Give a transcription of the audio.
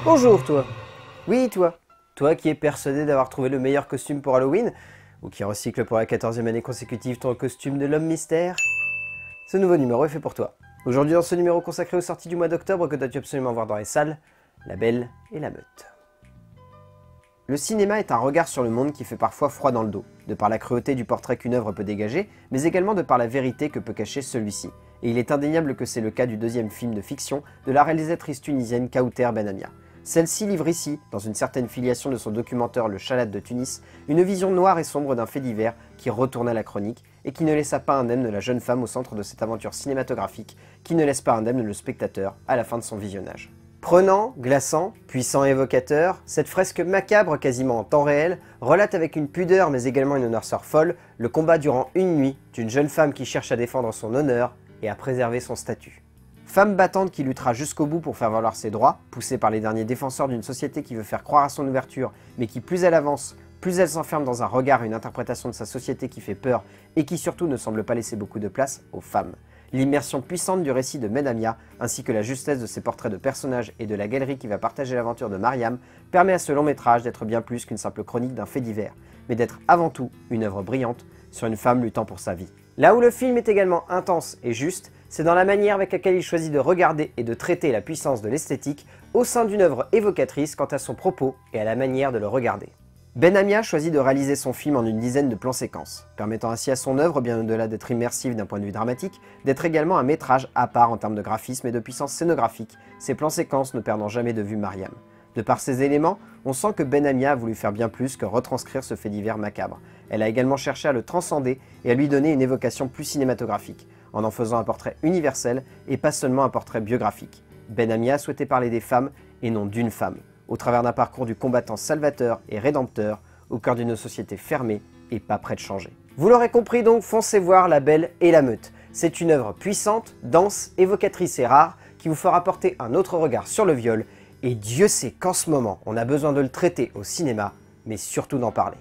Bonjour toi. Oui toi. Toi qui es persuadé d'avoir trouvé le meilleur costume pour Halloween, ou qui recycle pour la 14e année consécutive ton costume de l'homme mystère. Ce nouveau numéro est fait pour toi. Aujourd'hui dans ce numéro consacré aux sorties du mois d'octobre que dois-tu absolument voir dans les salles, La Belle et la Meute. Le cinéma est un regard sur le monde qui fait parfois froid dans le dos, de par la cruauté du portrait qu'une œuvre peut dégager, mais également de par la vérité que peut cacher celui-ci. Et il est indéniable que c'est le cas du deuxième film de fiction de la réalisatrice tunisienne Kawther Benamia. Celle-ci livre ici, dans une certaine filiation de son documentaire Le Chalat de Tunis, une vision noire et sombre d'un fait divers qui retourna la chronique et qui ne laissa pas indemne la jeune femme au centre de cette aventure cinématographique, qui ne laisse pas indemne le spectateur à la fin de son visionnage. Prenant, glaçant, puissant et évocateur, cette fresque macabre quasiment en temps réel relate avec une pudeur mais également une noirceur folle le combat durant une nuit d'une jeune femme qui cherche à défendre son honneur et à préserver son statut. Femme battante qui luttera jusqu'au bout pour faire valoir ses droits, poussée par les derniers défenseurs d'une société qui veut faire croire à son ouverture, mais qui plus elle avance, plus elle s'enferme dans un regard et une interprétation de sa société qui fait peur et qui surtout ne semble pas laisser beaucoup de place aux femmes. L'immersion puissante du récit de Benamia, ainsi que la justesse de ses portraits de personnages et de la galerie qui va partager l'aventure de Mariam, permet à ce long métrage d'être bien plus qu'une simple chronique d'un fait divers, mais d'être avant tout une œuvre brillante sur une femme luttant pour sa vie. Là où le film est également intense et juste, c'est dans la manière avec laquelle il choisit de regarder et de traiter la puissance de l'esthétique au sein d'une œuvre évocatrice quant à son propos et à la manière de le regarder. Benamia choisit de réaliser son film en une dizaine de plans-séquences, permettant ainsi à son œuvre, bien au-delà d'être immersive d'un point de vue dramatique, d'être également un métrage à part en termes de graphisme et de puissance scénographique, ces plans-séquences ne perdant jamais de vue Mariam. De par ces éléments, on sent que Benamia a voulu faire bien plus que retranscrire ce fait divers macabre. Elle a également cherché à le transcender et à lui donner une évocation plus cinématographique, en faisant un portrait universel et pas seulement un portrait biographique. Benamia souhaitait parler des femmes et non d'une femme, au travers d'un parcours du combattant salvateur et rédempteur, au cœur d'une société fermée et pas près de changer. Vous l'aurez compris donc, foncez voir La Belle et la Meute. C'est une œuvre puissante, dense, évocatrice et rare, qui vous fera porter un autre regard sur le viol, et Dieu sait qu'en ce moment, on a besoin de le traiter au cinéma, mais surtout d'en parler.